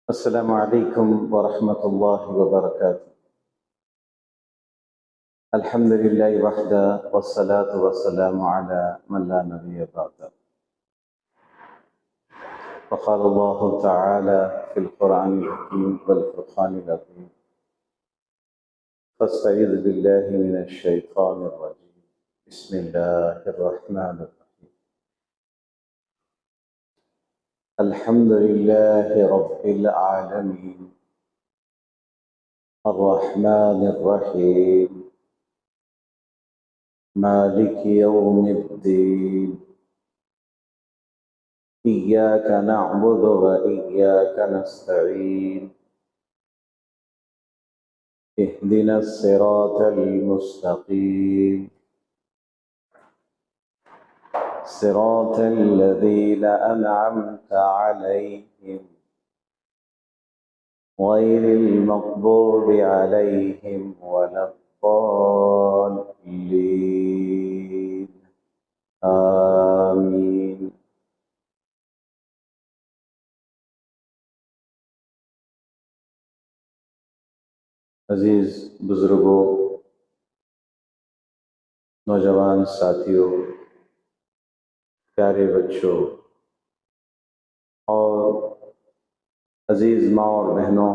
السلام علیکم ورحمۃ اللہ وبرکاتہ۔ الحمد للہ وحدہ والصلاة والسلام علی من لا نبی بعدہ۔ وقال اللہ تعالی فی القرآن الحکیم والفرقان العظیم، فاستعذ باللہ من الشیطان الرجیم، بسم اللہ الرحمن الرحیم۔ الحمد للہ رب العالمین، الرحمن الرحیم، مالک یوم الدین، ایاک نعبد و ایاک نستعین، اہدنا الصراط المستقیم، صراط الذین انعمت علیہم غیر المغضوب علیہم ولا الضالین، آمین۔ عزیز بزرگوں، نوجوان ساتھیوں، پیارے بچوں اور عزیز ماں اور بہنوں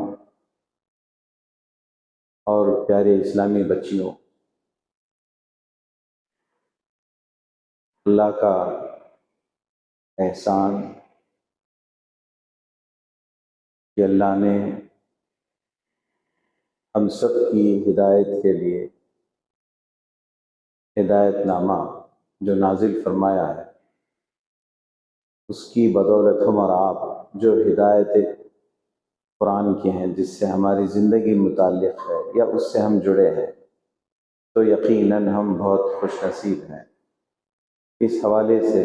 اور پیارے اسلامی بچیوں، اللہ کا احسان کہ اللہ نے ہم سب کی ہدایت کے لیے ہدایت نامہ جو نازل فرمایا ہے، اس کی بدولت ہم اور آپ جو ہدایت قرآن کی ہیں، جس سے ہماری زندگی متعلق ہے یا اس سے ہم جڑے ہیں، تو یقیناً ہم بہت خوش نصیب ہیں۔ اس حوالے سے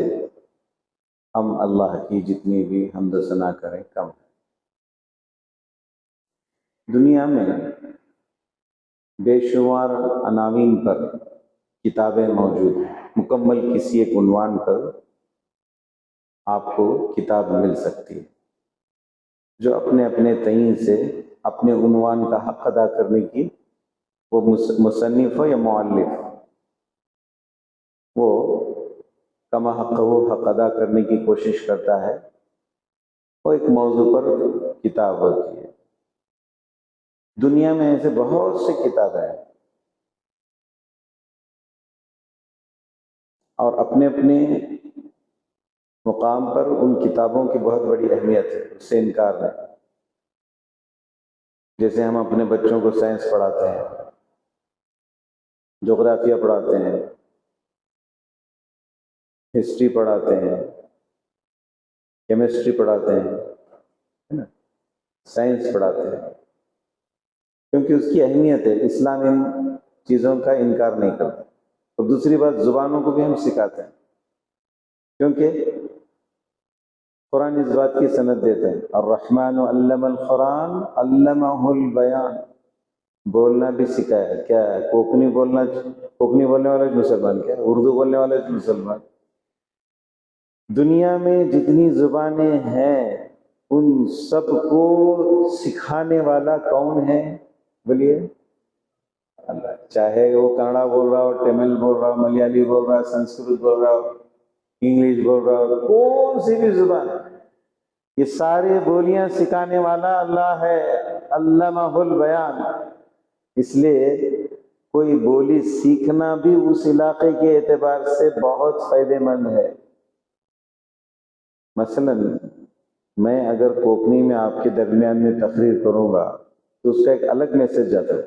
ہم اللہ کی جتنی بھی حمد و ثنا کریں کم ہے۔ دنیا میں بے شمار عناوین پر کتابیں موجود ہیں، مکمل کسی ایک عنوان پر آپ کو کتاب مل سکتی ہے، جو اپنے اپنے تعین سے اپنے عنوان کا حق ادا کرنے کی، وہ مصنف ہو یا مؤلف، وہ کما حق وہ حق ادا کرنے کی کوشش کرتا ہے، وہ ایک موضوع پر کتاب ہوتی ہے۔ دنیا میں ایسے بہت سی کتابیں ہیں اور اپنے اپنے مقام پر ان کتابوں کی بہت بڑی اہمیت ہے، اس سے انکار نہیں۔ جیسے ہم اپنے بچوں کو سائنس پڑھاتے ہیں، جغرافیہ پڑھاتے ہیں، ہسٹری پڑھاتے ہیں، کیمسٹری پڑھاتے ہیں، سائنس پڑھاتے ہیں، کیونکہ اس کی اہمیت ہے۔ اسلام ان چیزوں کا انکار نہیں کرتا۔ اور دوسری بات، زبانوں کو بھی ہم سکھاتے ہیں، کیونکہ قرآن اس بات کی سند دیتے ہیں، الرحمن علم القرآن علمہ البیان، بولنا بھی سکھایا۔ کیا ہے؟ کوکنی بولنے والا مسلمان، کیا اردو بولنے والا مسلمان۔ دنیا میں جتنی زبانیں ہیں ان سب کو سکھانے والا کون ہے؟ بولیے، اللہ۔ چاہے وہ کنڑا بول رہا ہو، تمل بول رہا ہو، ملیالی بول رہا ہو، سنسکرت بول رہا ہو، انگلش بول رہا ہو، کون سی بھی زبان، یہ سارے بولیاں سکھانے والا اللہ ہے، علمہ البیان۔ اس لیے کوئی بولی سیکھنا بھی اس علاقے کے اعتبار سے بہت فائدہ مند ہے۔ مثلا میں اگر کوکنی میں آپ کے درمیان میں تقریر کروں گا تو اس کا ایک الگ میسج جاتا ہے،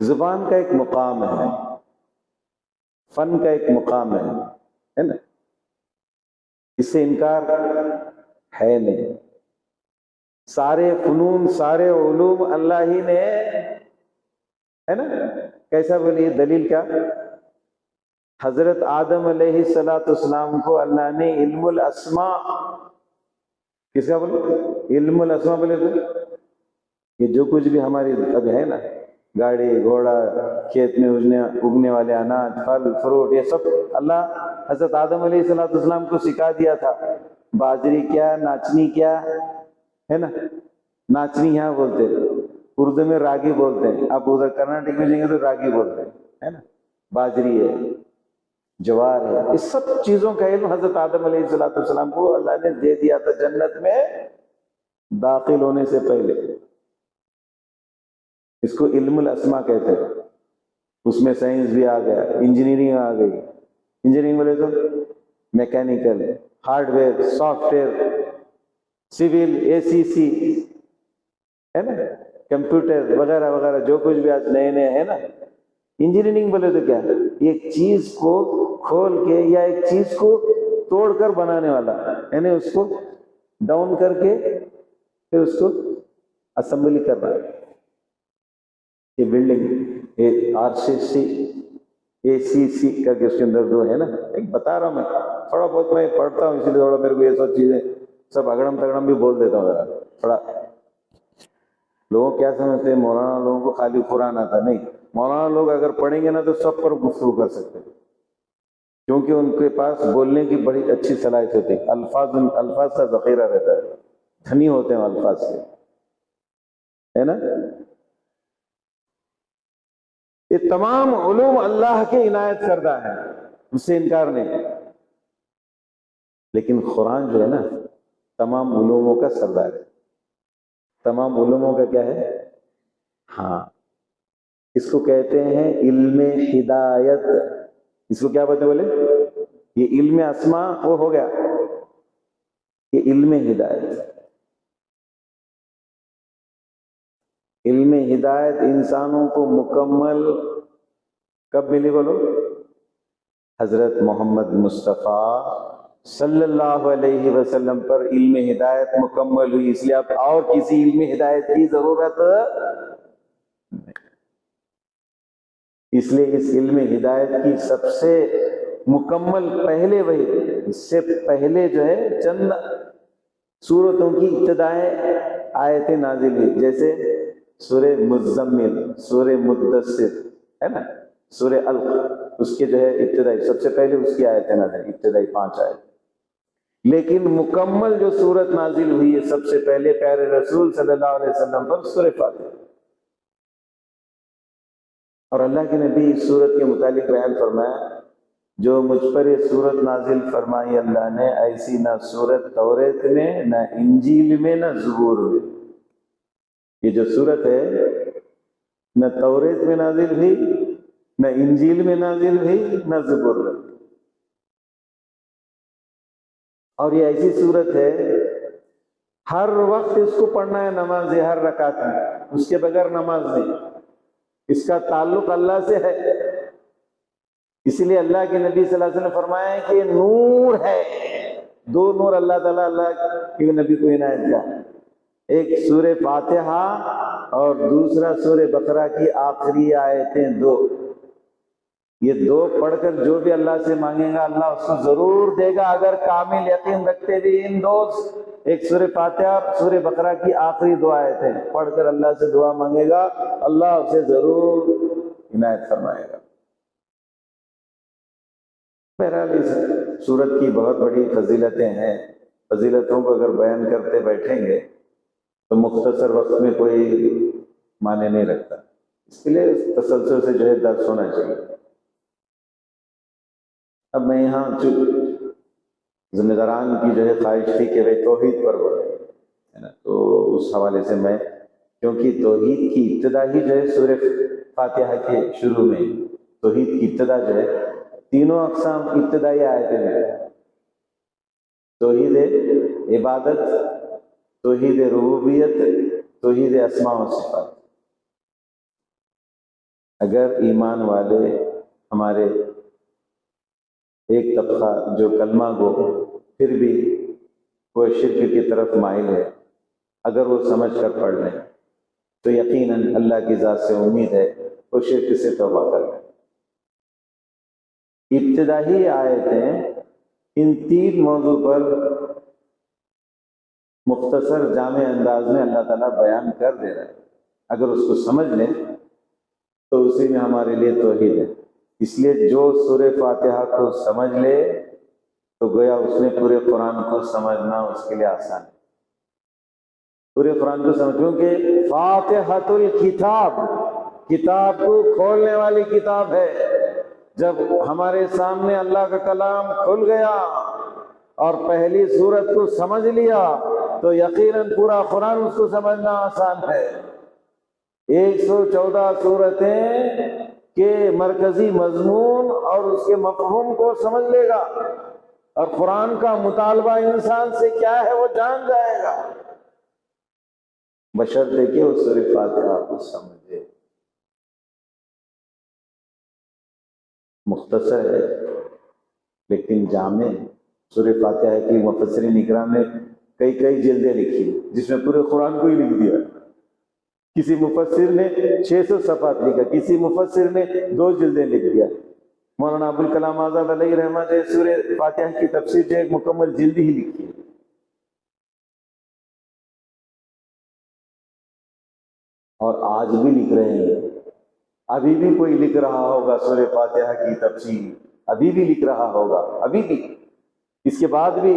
زبان کا ایک مقام ہے، فن کا ایک مقام ہے نا، اس سے انکار ہے نہیں۔ سارے فنون، سارے علوم اللہ ہی نے، ہے نا، کیسا بولیے دلیل کیا؟ حضرت آدم علیہ السلام کو اللہ نے علم الاسماء، کس کا بولے؟ علم الاسماء بولے تو یہ جو کچھ بھی ہماری اب ہے نا، گاڑی گھوڑا، کھیت میں اگنے والے اناج، پھل فروٹ، یہ سب اللہ حضرت آدم علیہ السلام کو سکھا دیا تھا۔ باجری کیا، ناچنی کیا ہے نا، ناچنی یہاں بولتے ہیں، اردو میں راگی بولتے ہیں، آپ ادھر کرناٹک میں جائیں گے تو راگی بولتے ہیں، ہے نا، باجری ہے، جوار ہے، اس سب چیزوں کا علم حضرت آدم علیہ السلام کو اللہ نے دے دیا تھا جنت میں داخل ہونے سے پہلے۔ اس کو علم الاسماء کہتے ہیں۔ اس میں سائنس بھی آ گیا، انجینئرنگ آ گئی۔ انجینئرنگ بولے تو mechanical, hard where, soft where, civil, ACC ہے نا، کمپیوٹر وغیرہ وغیرہ، جو کچھ بھی آج نئے نئے ہے نا۔ انجینئرنگ بولے تو کیا، ایک چیز کو کھول کے یا ایک چیز کو توڑ کر بنانے والا، یعنی اس کو ڈاؤن کر کے پھر اس کو اسمبلی کرنا۔ یہ بلڈنگ RCC ACC کر کے اس کے اندر جو ہے نا، ایک بتا رہا ہوں میں، تھوڑا بہت میں پڑھتا ہوں، اسی لیے تھوڑا میرے کو یہ سب چیزیں سب اگڑم تگڑم بھی بول دیتا ہوں ذرا تھوڑا۔ لوگوں کیا سمجھتے ہیں مولانا لوگوں کو خالی قرآن آتا، نہیں، مولانا لوگ اگر پڑھیں گے نا تو سب پر گفتگو کر سکتے ہیں، کیونکہ ان کے پاس بولنے کی بڑی اچھی صلاحیت ہوتی ہے، الفاظ کا ذخیرہ رہتا ہے، دھنی ہوتے ہیں الفاظ سے، ہے نا۔ یہ تمام علوم اللہ کے عنایت کردہ ہے، اس سے انکار نہیں، لیکن قرآن جو ہے نا تمام علوموں کا سردار ہے۔ تمام علوموں کا کیا ہے؟ ہاں، اس کو کہتے ہیں علم ہدایت۔ اس کو کیا بولتے بولے؟ یہ علم اسماء وہ ہو گیا، یہ علم ہدایت۔ علم ہدایت انسانوں کو مکمل کب ملی بولو؟ حضرت محمد مصطفیٰ صلی اللہ علیہ وسلم پر علم ہدایت مکمل ہوئی، اس لیے اب اور کسی علم ہدایت کی ضرورت نہیں۔ اس لیے اس علم ہدایت کی سب سے مکمل پہلے وہی، اس سے پہلے جو ہے چند سورتوں کی ابتدائیں آیتیں نازل ہوئی، جیسے سورہ مزمل، سورہ مدثر ہے نا، سورہ الق، اس کے جو ہے ابتدائی سب سے پہلے اس کی آیتیں نازل، ابتدائی 5 آیت۔ لیکن مکمل جو سورت نازل ہوئی ہے سب سے پہلے پیارے رسول صلی اللہ علیہ وسلم پر، سورہ فاتحہ۔ اور اللہ کے نبی اس سورت کے متعلق بیان فرمایا، جو مجھ پر یہ سورت نازل فرمائی اللہ نے، ایسی نہ سورت توریت میں، نہ انجیل میں، نہ زبور میں۔ یہ جو سورت ہے نہ توریت میں نازل ہوئی، نہ انجیل میں نازل ہوئی، نہ زبور میں۔ اور یہ ایسی صورت ہے ہر وقت اس کو پڑھنا ہے، نماز ہر رکعت میں، اس کے بغیر نماز نہیں۔ اس کا تعلق اللہ سے ہے، اسی لیے اللہ کے نبی صلی اللہ علیہ وسلم نے فرمایا ہے کہ یہ نور ہے۔ 2 نور اللہ تعالیٰ اللہ کے نبی کو عنایت کیا، ایک سورہ فاتحہ اور دوسرا سورہ بقرہ کی آخری آیتیں 2۔ یہ 2 پڑھ کر جو بھی اللہ سے مانگے گا اللہ اس کو ضرور دے گا، اگر کامل یقین رکھتے ہوئے ان 2، ایک سورہ فاتحہ اور سورہ بقرہ کی آخری 2 آیتیں پڑھ کر اللہ سے دعا مانگے گا، اللہ اسے ضرور عنایت فرمائے گا۔ بہرحال اس سورت کی بہت بڑی فضیلتیں ہیں، فضیلتوں کو اگر بیان کرتے بیٹھیں گے تو مختصر وقت میں کوئی معنی نہیں رکھتا، اس کے لیے تسلسل سے جو ہے درس ہونا چاہیے۔ اب میں یہاں ذمہ داران کی جو ہے خواہش تھی کہ وہ توحید پر بولے، ہے نا، تو اس حوالے سے میں، کیونکہ توحید کی ابتدا ہی جو ہے سورہ فاتحہ کے شروع میں، توحید کی ابتدا جو ہے تینوں اقسام ابتدائی آیتیں ہیں، توحید عبادت، توحید ربوبیت، توحید اسماء و صفات۔ اگر ایمان والے ہمارے ایک طبقہ جو کلمہ گو پھر بھی وہ شرک کی طرف مائل ہے، اگر وہ سمجھ کر پڑھ لیں تو یقیناً اللہ کی ذات سے امید ہے وہ شرک سے توبہ کر لیں۔ ابتدائی آیتیں ان 3 موضوع پر مختصر جامع انداز میں اللہ تعالیٰ بیان کر دے رہا ہے. اگر اس کو سمجھ لیں تو اسی میں ہمارے لیے توحید ہے. اس لیے جو سورہ فاتحہ کو سمجھ لے تو گویا اس نے پورے قرآن کو سمجھنا اس کے لیے آسان ہے. پورے قرآن کو سمجھوں کہ فاتحۃ الکتاب، کتاب کو کھولنے والی کتاب ہے. جب ہمارے سامنے اللہ کا کلام کھل گیا اور پہلی سورت کو سمجھ لیا تو یقیناً پورا قرآن اس کو سمجھنا آسان ہے. 114 سورتیں کے مرکزی مضمون اور اس کے مفہوم کو سمجھ لے گا اور قرآن کا مطالبہ انسان سے کیا ہے وہ جان جائے گا، بشرطے کہ وہ سورہ فاتحہ کو سمجھے. مختصر ہے لیکن جامع. سورہ فاتحہ کی مفسرین اکرام نے کئی جلدیں لکھی جس میں پورے قرآن کو ہی لکھ دیا. کسی مفسر نے 600 صفحات لکھا، کسی مفسر نے 2 جلدیں لکھ دیا. مولانا ابوالکلام آزاد علیہ رحمۃ نے سورہ فاتحہ کی تفسیر جو ایک مکمل جلد ہی لکھی ہے. اور آج بھی لکھ رہے ہیں. ابھی بھی کوئی لکھ رہا ہوگا سورہ فاتحہ کی تفسیر، ابھی بھی لکھ رہا ہوگا، ابھی بھی. اس کے بعد بھی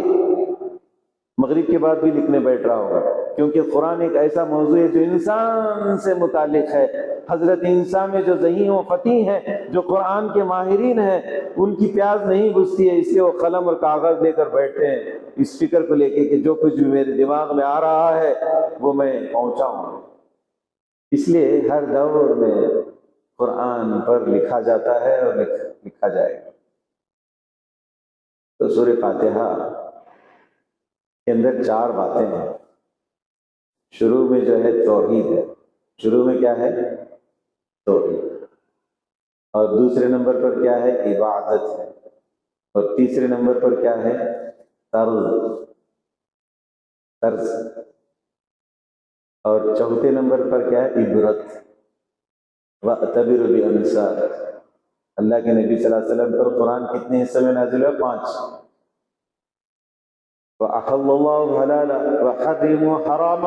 مغرب کے بعد بھی لکھنے بیٹھ رہا ہوگا، کیونکہ قرآن ایک ایسا موضوع ہے جو انسان سے متعلق ہے. حضرت انسان میں جو ذہین و فطین ہیں، جو قرآن کے ماہرین ہیں، ان کی پیاس نہیں بجھتی ہے، اس لیے وہ قلم اور کاغذ لے کر بیٹھتے ہیں اس فکر کو لے کے کہ جو کچھ بھی میرے دماغ میں آ رہا ہے وہ میں پہنچاؤں. اس لیے ہر دور میں قرآن پر لکھا جاتا ہے اور لکھا جائے گا. تو سورہ فاتحہ کے اندر 4 باتیں ہیں. شروع میں جو ہے توحید ہے. شروع میں کیا ہے؟ توحید. اور دوسرے نمبر پر کیا ہے؟ عبادت ہے. اور تیسرے نمبر پر کیا ہے؟ طرز. اور چوتھے نمبر پر کیا ہے؟ عبرت. وَأَتَبِرُ بِأَمْثَالِ. اللہ کے نبی صلی اللہ علیہ وسلم پر قرآن کتنے حصے میں نازل ہوا؟ 5. وَأَحَلَّ اللَّهُ الْحَلَالَ وَحَرَّمَ الْحَرَامَ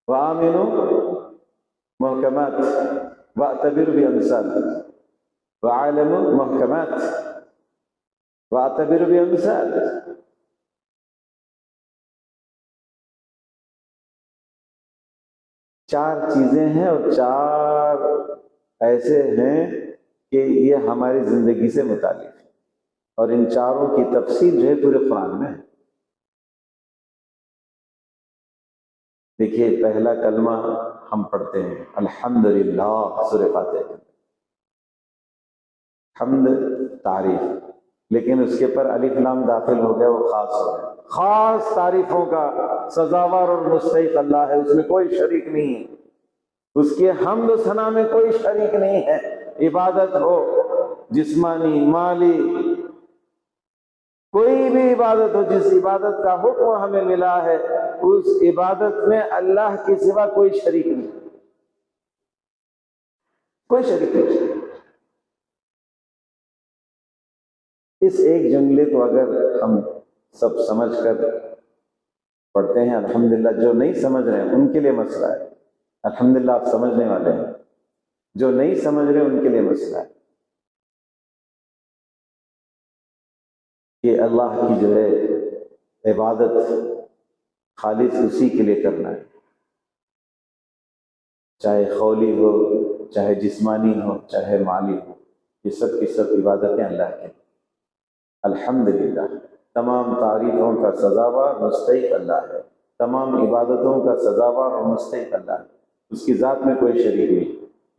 وَآمِنُوا محکمات وَأَتَبِرُ بِأَمْثَالِ وَعَالِمُ محکمات وَأَتَبِرُ بِأَمْثَالِ. چار چیزیں ہیں اور 4 ایسے ہیں کہ یہ ہماری زندگی سے متعلق ہے، اور ان چاروں کی تفصیل جو ہے پورے قرآن میں ہے. دیکھیے پہلا کلمہ ہم پڑھتے ہیں الحمدللہ سورہ فاتحہ. حمد تعریف، لیکن اس کے پر الف لام داخل ہو گیا، وہ خاص ہو گیا. خاص تعریفوں کا سزاوار اور مستحق اللہ ہے، اس میں کوئی شریک نہیں ہے. اس کے حمد و ثنا میں کوئی شریک نہیں ہے. عبادت ہو جسمانی مالی، کوئی بھی عبادت ہو، جس عبادت کا حکم ہمیں ملا ہے اس عبادت میں اللہ کے سوا کوئی شریک نہیں، کوئی شریک نہیں. اس ایک جملے کو اگر ہم سب سمجھ کر پڑھتے ہیں الحمدللہ. جو نہیں سمجھ رہے ہیں ان کے لیے مسئلہ ہے، الحمدللہ آپ سمجھنے والے ہیں. جو نہیں سمجھ رہے ان کے لیے مسئلہ ہے کہ اللہ کی جو ہے عبادت خالص اسی کے لیے کرنا ہے، چاہے قولی ہو، چاہے جسمانی ہو، چاہے مالی ہو. یہ سب کی سب عبادتیں اللہ کے. الحمدللہ تمام تعریفوں کا سزاوار مستحق اللہ ہے، تمام عبادتوں کا سزاوار اور مستحق اللہ ہے. اس کی ذات میں کوئی شریک نہیں،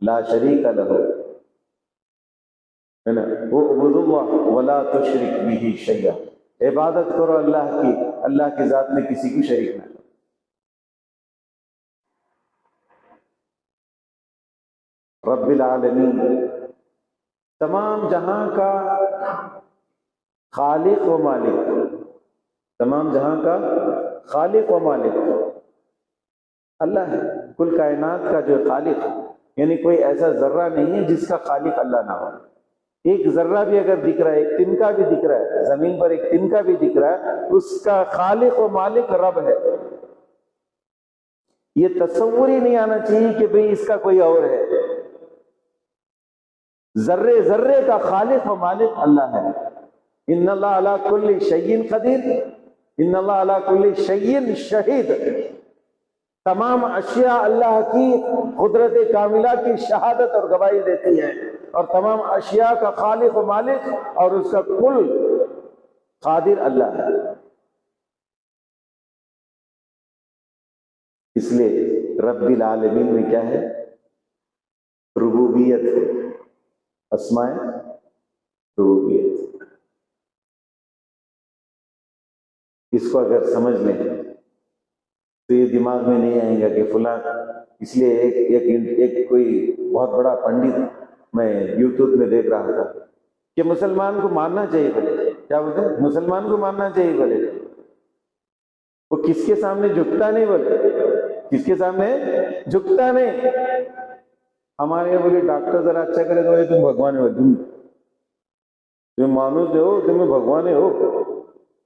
لا شریک لہ ہے نا. وَاعْبُدُوا اللَّهَ وَلَا تُشْرِكْ بِهِ شَيْئًا. عبادت کرو اللہ کی، اللہ کی ذات میں کسی کو شریک نہ. رب العالمین تمام جہاں کا خالق و مالک، تمام جہاں کا خالق و مالک اللہ ہے. کل کائنات کا جو خالق، یعنی کوئی ایسا ذرہ نہیں ہے جس کا خالق اللہ نہ ہو. ایک ذرہ بھی اگر دکھ رہا ہے، ایک تنکا بھی دکھ رہا ہے، زمین پر ایک تنکا بھی دکھ رہا ہے، اس کا خالق و مالک رب ہے۔ یہ تصور ہی نہیں آنا چاہیے کہ بھئی اس کا کوئی اور ہے۔ ذرے ذرے کا خالق و مالک اللہ ہے۔ ان اللہ علی کل شیء قدیر، ان اللہ علی کل شیء شہید۔ تمام اشیاء اللہ کی قدرت کاملہ کی شہادت اور گواہی دیتی ہے، اور تمام اشیاء کا خالق و مالک اور اس کا کل قادر اللہ ہے۔ اس لیے رب العالمین میں کیا ہے؟ ربوبیت ہے، اسماء ربوبیت۔ اس کو اگر سمجھ لیں تو یہ دماغ میں نہیں آئے گا کہ فلاں، اس لیے ایک کوئی بہت بڑا پنڈت میں یوٹیوب میں دیکھ رہا تھا کہ مسلمان کو ماننا چاہیے بولے، کیا بولتے ہیں؟ مسلمان کو ماننا چاہیے بولے، وہ کس کے سامنے جھکتا نہیں بولے، کس کے سامنے جھکتا نہیں۔ ہمارے یہاں بولے ڈاکٹر ذرا اچھا کرے تو تم بھگوان ہو، تم مانوس ہو، تم بھگوان ہو،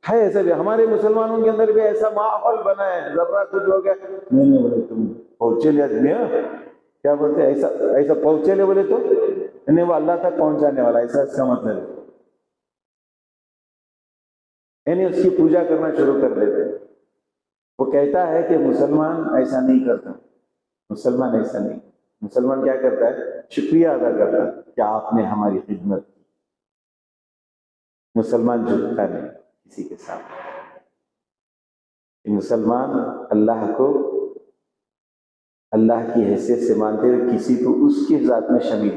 ہے ایسا بھی ہمارے مسلمانوں کے اندر بھی ایسا ماحول بنا ہے، ذرا کچھ ہو گیا نہیں بولے تم پہنچے لے آدمی ہو، کیا بولتے ہیں ایسا پہنچے لے بولے تو نہیں، وہ اللہ تک پہنچانے والا، ایسا اس کا مطلب ہے، یعنی اس کی پوجا کرنا شروع کر دیتے ہیں۔ وہ کہتا ہے کہ مسلمان ایسا نہیں کرتا، مسلمان ایسا نہیں، مسلمان کیا کرتا ہے؟ شکریہ ادا کرتا ہے کہ آپ نے ہماری خدمت کی۔ مسلمان جھکتا نہیں کسی کے سامنے، مسلمان اللہ کو اللہ کی حیثیت سے مانتے ہوئے کسی کو اس کی ذات میں شامل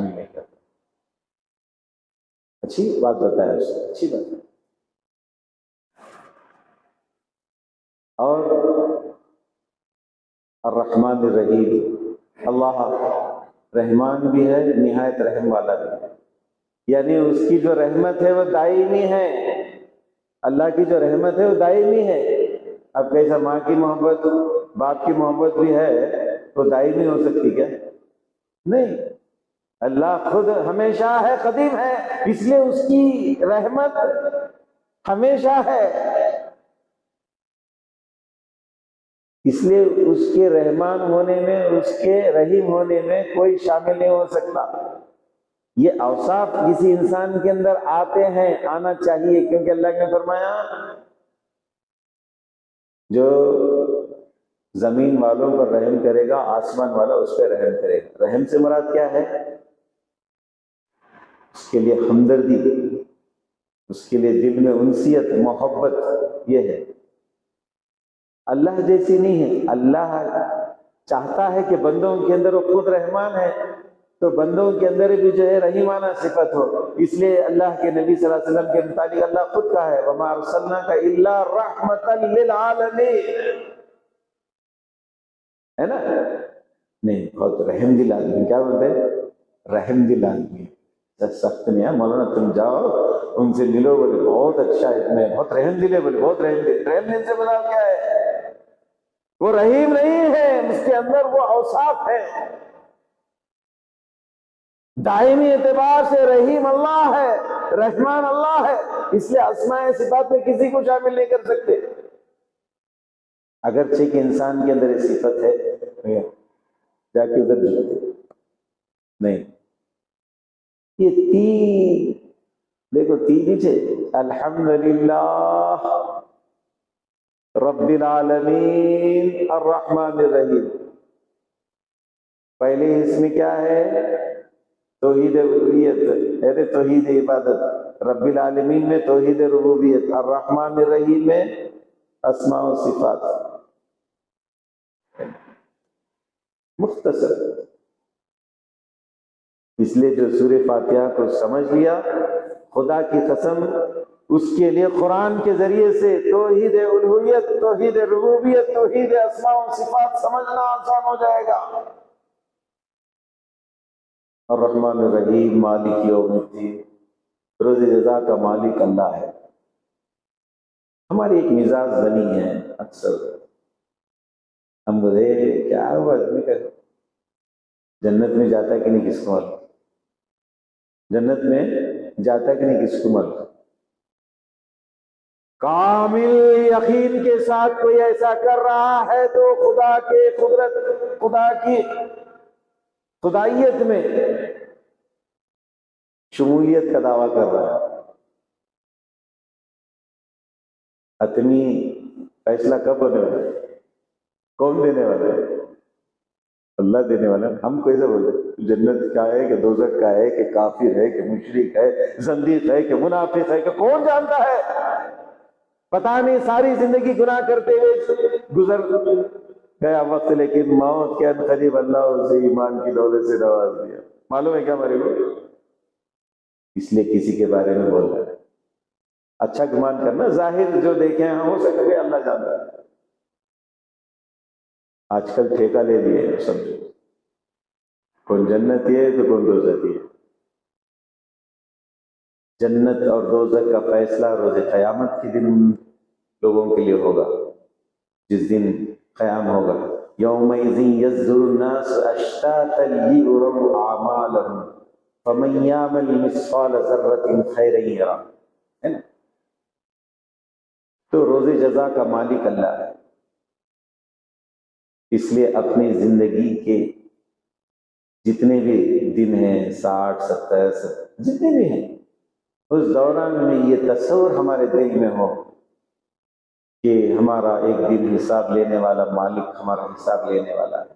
نہیں کرتا۔ اچھی بات بتایا اس نے، اچھی بات ہے۔ اور الرحمن الرحیم، اللہ رحمان بھی ہے، نہایت رحم والا بھی ہے، یعنی اس کی جو رحمت ہے وہ دائمی ہے، اللہ کی جو رحمت ہے وہ دائمی ہے۔ اب کیسا ماں کی محبت، باپ کی محبت بھی ہے تو دائمی ہو سکتی کیا؟ نہیں، اللہ خود ہمیشہ ہے، قدیم ہے، اس لیے اس کی رحمت ہمیشہ ہے، اس لیے اس کے رحمان ہونے میں، اس کے رحیم ہونے میں کوئی شامل نہیں ہو سکتا۔ یہ اوصاف کسی انسان کے اندر آتے ہیں، آنا چاہیے، کیونکہ اللہ نے فرمایا جو زمین والوں پر رحم کرے گا، آسمان والا اس پہ رحم کرے گا۔ رحم سے مراد کیا ہے؟ اس کے لیے ہمدردی، اس کے لیے دل میں انسیت، محبت، یہ ہے۔ اللہ جیسی نہیں ہے، اللہ چاہتا ہے کہ بندوں کے اندر وہ خود رحمان ہے، تو بندوں کے اندر بھی جو ہے رحیمانہ صفت ہو۔ اس لیے اللہ کے نبی صلی اللہ علیہ وسلم کے متعلق اللہ خود کہا ہے وَمَا أَرْسَلْنَاكَ إِلَّا رَحْمَةً لِّلْعَالَمِينَ، ہے نا؟ نہیں، بہت رحم دل آدمی، کیا بولتے ہیں؟ رحم دل آدمی، سخت نہیں ہے۔ مولانا تم جاؤ ان سے ملو، بولے بہت اچھا ہے، میں بہت رحم دل ہے، بولے بہت رحم دل۔ رحم دل سے بتا کیا ہے؟ وہ رحیم نہیں ہے، اس کے اندر وہ اوصاف ہے۔ دائمی اعتبار سے رحیم اللہ ہے، رحمان اللہ ہے، اس لیے اسماء صفات میں کسی کو شامل نہیں کر سکتے۔ اگرچہ کہ انسان کے اندر یہ صفت ہے، جا کے ادھر نہیں، یہ تین دیکھو، تین نیچے الحمدللہ رب العالمین الرحمن الرحیم۔ پہلے اس میں کیا ہے؟ توحید الوہیت، توحید عبادت۔ رب العالمین میں توحید ربوبیت، الرحمن الرحیم میں اسماء و صفات۔ مختصر، اس لیے جو سورہ فاتحہ کو سمجھ لیا، خدا کی قسم اس کے لیے قرآن کے ذریعے سے توحید الوہیت، توحید ربوبیت، توحید اسماء و صفات سمجھنا آسان ہو جائے گا۔ الرحمن الرحیم مالک یوم الدین، روز جزا کا مالک اللہ ہے۔ ہماری ایک مزاج بنی ہے، اکثر ہم بولے کیا ہوا آدمی کا جنت میں جاتا کہ نہیں، کس کو معلوم؟ جنت میں جاتا کہ نہیں کس کو معلوم؟ کامل یقین کے ساتھ کوئی ایسا کر رہا ہے تو خدا کے قدرت، خدا کی خدائیت میں شمولیت کا دعویٰ کر رہا ہے۔ حتمی فیصلہ کب ہونے والا ہے؟ کون دینے والا ہے؟ اللہ دینے والا ہے۔ ہم کیسے بولے جنت کا ہے کہ دوزخ کا ہے کہ کافر ہے کہ مشرک ہے، زندیق ہے کہ منافق ہے، کہ کون جانتا ہے؟ پتہ نہیں، ساری زندگی گناہ کرتے ہوئے گزر گیا وقت، لیکن موت کے ان قریب اللہ اسے ایمان کی دولت سے نواز دیا۔ معلوم ہے کیا ہمارے کو؟ اس لیے کسی کے بارے میں بول رہا ہے اچھا گمان کرنا، ظاہر جو دیکھیں ہو سکے کہ اللہ جانتا ہے۔ آج کل ٹھیکہ لے لیے سمجھو، کون جنتی ہے تو کون دوزخی ہے۔ جنت اور دوزخ کا فیصلہ روز قیامت کے دن لوگوں کے لیے ہوگا، جس دن قیام ہوگا۔ یومئذ یصدر الناس اشتاتا لیروا اعمالهم فمن یعمل مثقال ذرة خیرا یرہ، ہے نا؟ تو روز جزا کا مالک اللہ ہے، اس لیے اپنی زندگی کے جتنے بھی دن ہیں، 60 70 جتنے بھی ہیں، اس دوران میں یہ تصور ہمارے دل میں ہو کہ ہمارا ایک دن حساب لینے والا مالک ہمارا حساب لینے والا ہے،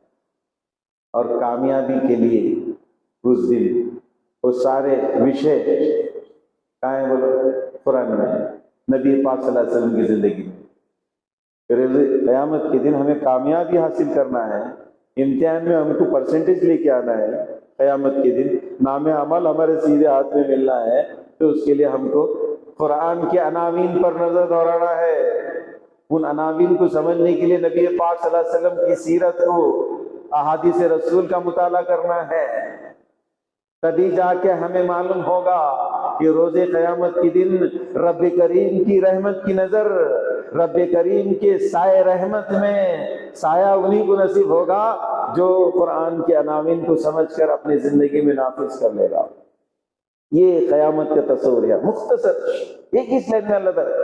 اور کامیابی کے لیے اس دن وہ سارے وشے کہاں ہیں بولو؟ قرآن میں، نبی پاک صلی اللہ علیہ وسلم کی زندگی میں۔ قیامت کے دن ہمیں کامیابی حاصل کرنا ہے، امتحان میں ہم کو پرسنٹیج لے کے آنا ہے، قیامت کے دن نام عمل ہمارے سیدھے ہاتھ میں ملنا ہے، تو اس کے لیے ہم کو قرآن کے عناوین پر نظر دوڑانا ہے۔ ان عناوین کو سمجھنے کے لیے نبی پاک صلی اللہ علیہ وسلم کی سیرت کو، احادیث رسول کا مطالعہ کرنا ہے، تبھی جا کے ہمیں معلوم ہوگا کہ روز قیامت کے دن رب کریم کی رحمت کی نظر، رب کریم کے سائے رحمت میں سایہ انہی کو نصیب ہوگا جو قرآن کے عناوین کو سمجھ کر اپنی زندگی میں نافذ کر لے گا۔ یہ قیامت کا تصور ہے، مختصر ایک ہی سلائڈ میں اللہ تعالیٰ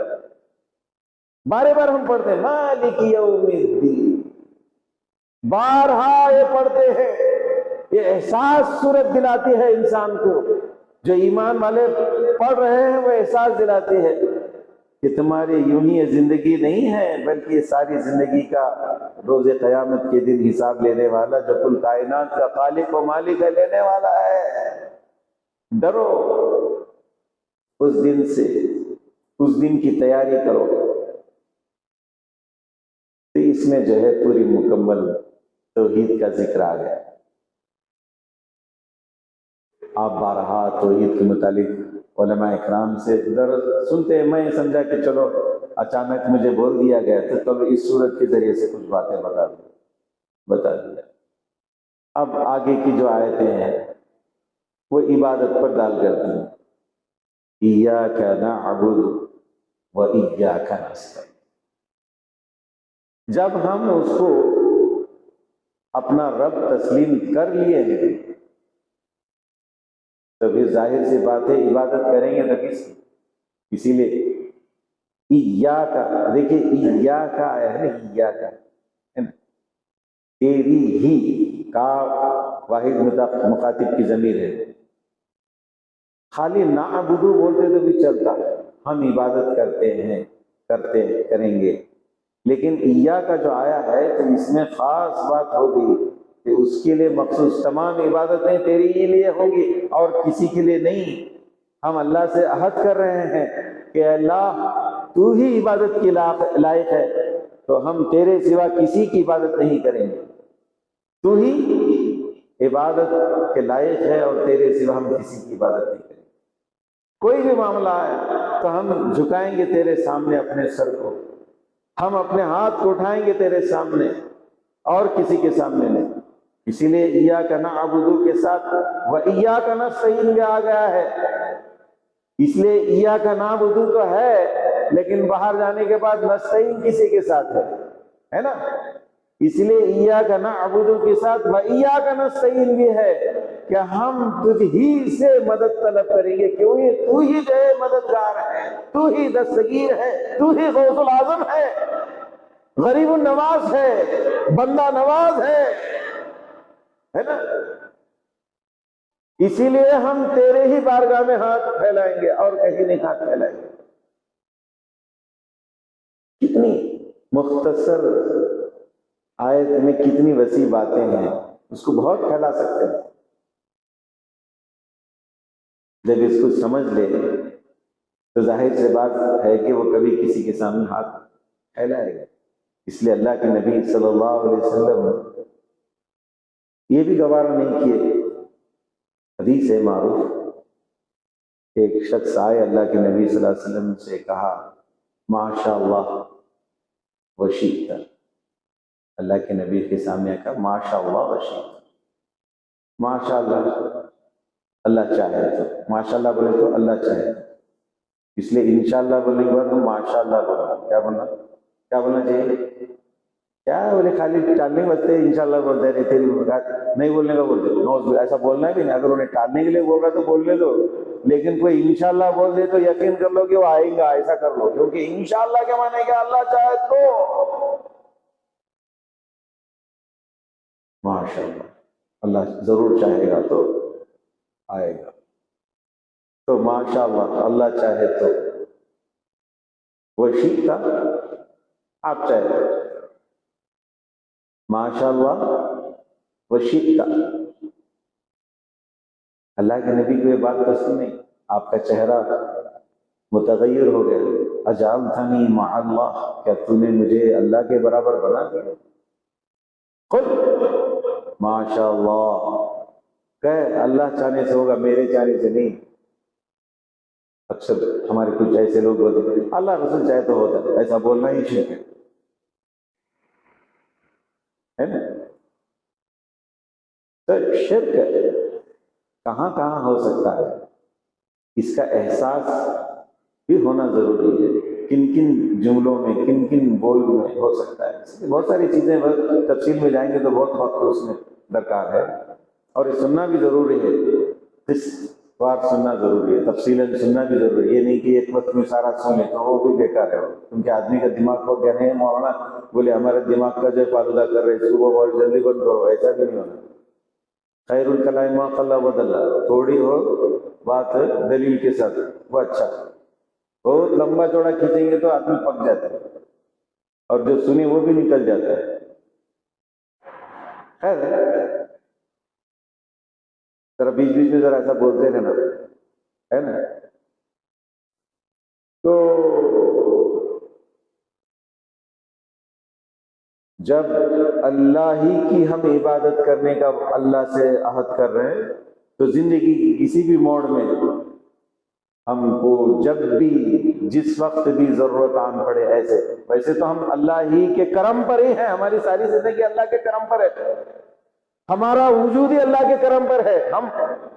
بار بار ہم پڑھتے ہیں مالک یوم الدین، بارہا یہ پڑھتے ہیں، یہ احساس صورت دلاتی ہے انسان کو، جو ایمان والے پڑھ رہے ہیں وہ احساس دلاتی ہے کہ تمہاری یوں ہی یہ زندگی نہیں ہے، بلکہ یہ ساری زندگی کا روز قیامت کے دن حساب لینے والا، جو کل کائنات کا خالق و مالک ہے، لینے والا ہے۔ ڈرو اس دن سے، اس دن کی تیاری کرو۔ تو اس میں جو ہے پوری مکمل توحید کا ذکر آ گیا۔ آپ بارہا توحید کے متعلق علماء اکرام سے درس سنتے ہیں، میں سمجھا کہ چلو اچانک مجھے بول دیا گیا تو چلو اس صورت کے ذریعے سے کچھ باتیں بتا دیا۔ اب آگے کی جو آیتیں ہیں وہ عبادت پر دال کرتی ہیں، ایاک نعبد و ایاک نستعین۔ جب ہم اس کو اپنا رب تسلیم کر لیے ہیں تو پھر ظاہر سی بات ہے عبادت کریں گے تو کس کی؟ اسی لیے ایاک، دیکھیں ایاک آیا ہے نا، ایاک تیری ہی کا واحد مخاطب کی ضمیر ہے، خالی نعبدو بولتے تو بھی چلتا، ہم عبادت کرتے ہیں، کریں گے، لیکن ایاک جو آیا ہے تو اس میں خاص بات ہوگی کہ اس کے لیے مخصوص تمام عبادتیں تیری ہی لیے ہوں گی اور کسی کے لیے نہیں۔ ہم اللہ سے عہد کر رہے ہیں کہ اللہ تو ہی عبادت کے لائق ہے، تو ہم تیرے سوا کسی کی عبادت نہیں کریں گے، تو ہی عبادت کے لائق ہے اور تیرے سوا ہم کسی کی عبادت نہیں کریں گے۔ کوئی بھی معاملہ آیا تو ہم جھکائیں گے تیرے سامنے اپنے سر کو، ہم اپنے ہاتھ کو اٹھائیں گے تیرے سامنے اور کسی کے سامنے نہیں۔ اسی لیے ایاک نعبد کے ساتھ و ایاک نستعین بھی آ گیا ہے، اس لیے ایاک نعبد تو ہے لیکن باہر جانے کے بعد نستعین کسی کے ساتھ ہے نا، اس لیے ایاک نعبد کے ساتھ و ایاک نستعین بھی ہے کہ ہم تجھ ہی سے مدد طلب کریں گے، کیونکہ تو ہی جو ہے مددگار ہے، تو ہی دستگیر ہے، تو ہی غوث العظم ہے، غریب النواز ہے، بندہ نواز ہے نا؟ اسی لیے ہم تیرے ہی بارگاہ میں ہاتھ پھیلائیں گے اور کہیں نہیں ہاتھ پھیلائیں گے۔ کتنی مختصر آیت میں کتنی وسیع باتیں ہیں، اس کو بہت پھیلا سکتے ہیں۔ جب اس کو سمجھ لے تو ظاہر سے بات ہے کہ وہ کبھی کسی کے سامنے ہاتھ پھیلائے گا۔ اس لیے اللہ کے نبی صلی اللہ علیہ وسلم یہ بھی گوارا نہیں کیے۔ حدیث ہے معروف، ایک شخص آئے اللہ کے نبی صلی اللہ علیہ وسلم سے کہا ماشاء اللہ وشیت، اللہ کے نبی کے سامنے کہا ماشاء اللہ وشیت، ماشاء اللہ اللہ چاہے تو، ماشاء اللہ بولے تو اللہ چاہے، اس لیے انشاءاللہ بولنے کے بعد ماشاء اللہ بولنا، کیا بولنا چاہیے؟ کیا بولے خالی ٹالنے کے بچتے انشاءاللہ بولتے رہے، تیری نہیں بولنے کا بولتے، ایسا بولنا بھی نہیں، اگر انہیں ٹالنے کے لیے بول رہا تو بولنے دو، لیکن کوئی انشاءاللہ بول دے تو یقین کر لو کہ وہ آئیں گا، ایسا کر لو، کیونکہ انشاءاللہ کے معنی کہ اللہ چاہے تو ماشاءاللہ، اللہ ضرور چاہے گا تو آئے گا، تو ماشاءاللہ اللہ چاہے تو، وہ شیخ تھا آپ چاہے تو، ماشاءاللہ وہ شیخ تھا۔ اللہ کے نبی کو یہ بات پسند نہیں، آپ کا چہرہ متغیر ہو گیا، اجعلتنی مع اللہ، کیا تو نے مجھے اللہ کے برابر بنا دیا؟ قل ماشاء اللہ، کہ اللہ چاہنے سے ہوگا، میرے چاہنے سے نہیں۔ اکثر ہمارے کچھ ایسے لوگ ہوتے ہیں اللہ رسول چاہے تو ہوتا ہے، ایسا بولنا ہی شرک ہے نا؟ تو شرک کہاں کہاں ہو سکتا ہے، اس کا احساس بھی ہونا ضروری ہے، کن کن جملوں میں، کن کن بول میں ہو سکتا ہے۔ بہت ساری چیزیں تفصیل میں جائیں گے تو بہت وقت اس میں درکار ہے، اور یہ سننا بھی ضروری ہے، اس بار سننا ضروری ہے، تفصیل سننا بھی ضروری ہے، یہ نہیں کہ ایک وقت میں سارا سن لے تو وہ بھی بیکار ہے، کیونکہ آدمی کا دماغ کو کہنے ہیں مولانا بولے ہمارے دماغ کا جو فالودہ کر رہے اس کو بہت جلدی بند کرو، ایسا بھی نہیں ہونا۔ خیر الکلام ما قل ودل، تھوڑی ہو بات دلیل کے ساتھ وہ اچھا، بہت لمبا چوڑا کھینچیں گے تو آدمی پک جاتا ہے، اور جو سنی وہ بھی نکل جاتا ہے۔ خیر ذرا بیچ بیچ میں ذرا ایسا بولتے رہنا ہے نا۔ تو جب اللہ ہی کی ہم عبادت کرنے کا اللہ سے عہد کر رہے ہیں تو زندگی کی کسی بھی موڑ میں ہم کو جب بھی جس وقت بھی ضرورت آن پڑے، ایسے ویسے تو ہم اللہ ہی کے کرم پر ہی ہیں، ہماری ساری زندگی اللہ کے کرم پر ہے، ہمارا وجود ہی اللہ کے کرم پر ہے، ہم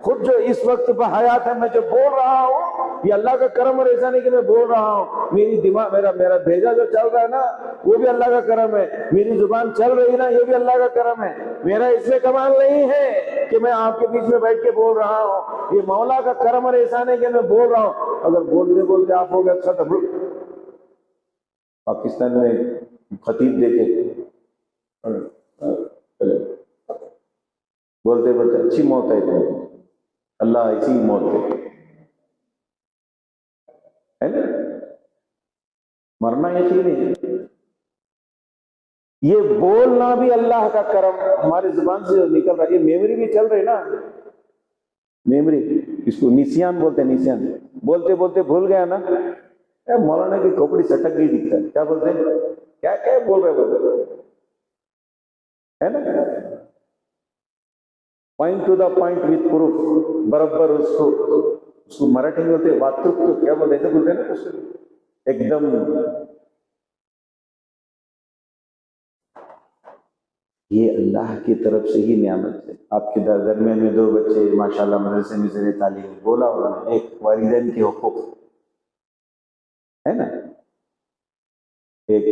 خود جو اس وقت بحیات ہے، میں جو بول رہا ہوں یہ اللہ کا کرم، اور ایسا نہیں کہ میں بول رہا ہوں، میری دماغ میرا بھیجا جو چل رہا ہے نا وہ بھی اللہ کا کرم ہے، میری زبان چل رہی نا یہ بھی اللہ کا کرم ہے، میرا اس میں کمال نہیں ہے کہ میں آپ کے بیچ میں بیٹھ کے بول رہا ہوں، یہ مولا کا کرم اور احسان ہے کہ میں بول رہا ہوں۔ اگر بولتے بولتے آپ ہو گیا ختم، پاکستان میں خطیب دیکھے بولتے بولتے اچھی موت ہے تمہیں، اللہ ایسی موت دے، ہے نا؟ مرنا یقینی ہے، یہ بولنا بھی اللہ کا کرم، ہماری زبان سے جو نکل رہا ہے، یہ میموری بھی چل رہی نا، میموری اس کو نسیان بولتے ہیں، نسیان، بولتے بولتے بھول گیا نا، مولانا کی کھوپڑی سٹک گئی دکھتا ہے، کیا بولتے ہیں، کیا کیا بول رہے بولتے ہے نا؟ Point to the point with proof, برابر اس کو مراٹھی میں بولتے واترک، تو کیا بولتے ہیں بولتے ہیں نا اس کو ایک دم۔ یہ اللہ کی طرف سے ہی نعمت ہے، آپ کے درمیان میں 2 بچے ماشاءاللہ مدرسے میں زیر تعلیم، بولا انہوں نے، ایک والدین کے حقوق ہے نا، ایک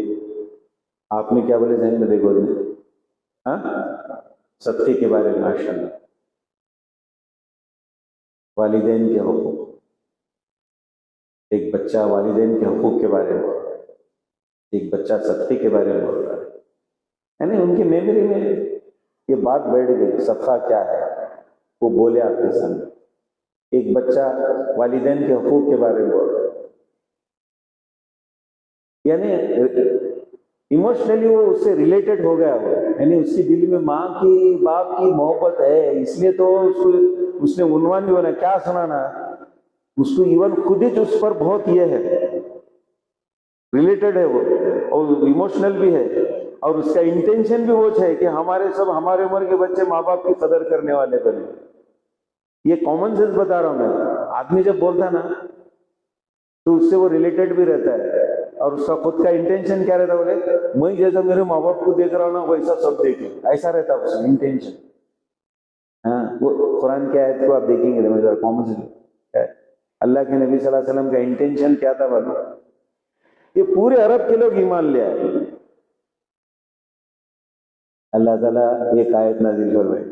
آپ نے کیا بولے ذہن میں دیکھو، ہاں صدقے کے بارے میں ماشاء اللہ، والدین کے حقوق، ایک بچہ والدین کے حقوق کے بارے میں بول رہا ہے، ایک بچہ صدقے کے بارے میں بول رہا ہے، یعنی ان کی میموری میں یہ بات بیٹھ گئی صدقہ کیا ہے، وہ بولے آپ کے سامنے، ایک بچہ والدین کے حقوق کے بارے میں بول رہا ہے، یعنی ایموشنلی وہ اس سے ریلیٹڈ ہو گیا وہ، یعنی اس کے دل میں ماں کی باپ کی محبت ہے، اس لیے تو اس نے عنوان بھی ہونا کیا سنانا، اس کو ایون خود ہی اس پر بہت یہ ہے، ریلیٹڈ ہے وہ، اور ایموشنل بھی ہے، اور اس کا انٹینشن بھی وہ ہے کہ ہمارے ہمارے عمر کے بچے ماں باپ کی قدر کرنے والے بنے۔ یہ کامن سینس بتا رہا ہوں میں، آدمی جب بولتا ہے نا تو اس سے وہ ریلیٹڈ بھی رہتا ہے، اور اس کا خود کا انٹینشن کیا رہتا ہے، بولے میں جیسا میرے ماں باپ کو دیکھ رہا ہوں نا ویسا سب دیکھیں، ایسا رہتا ہے اس کا انٹینشن۔ ہاں وہ قرآن کی آیت کو آپ دیکھیں گے، کامن سینس، اللہ کے نبی صلی اللہ علیہ وسلم کا انٹینشن کیا تھا معلوم؟ یہ پورے عرب کے لوگ ایمان لے آئے، اللہ تعالیٰ ایک آیت نازل فرمائے،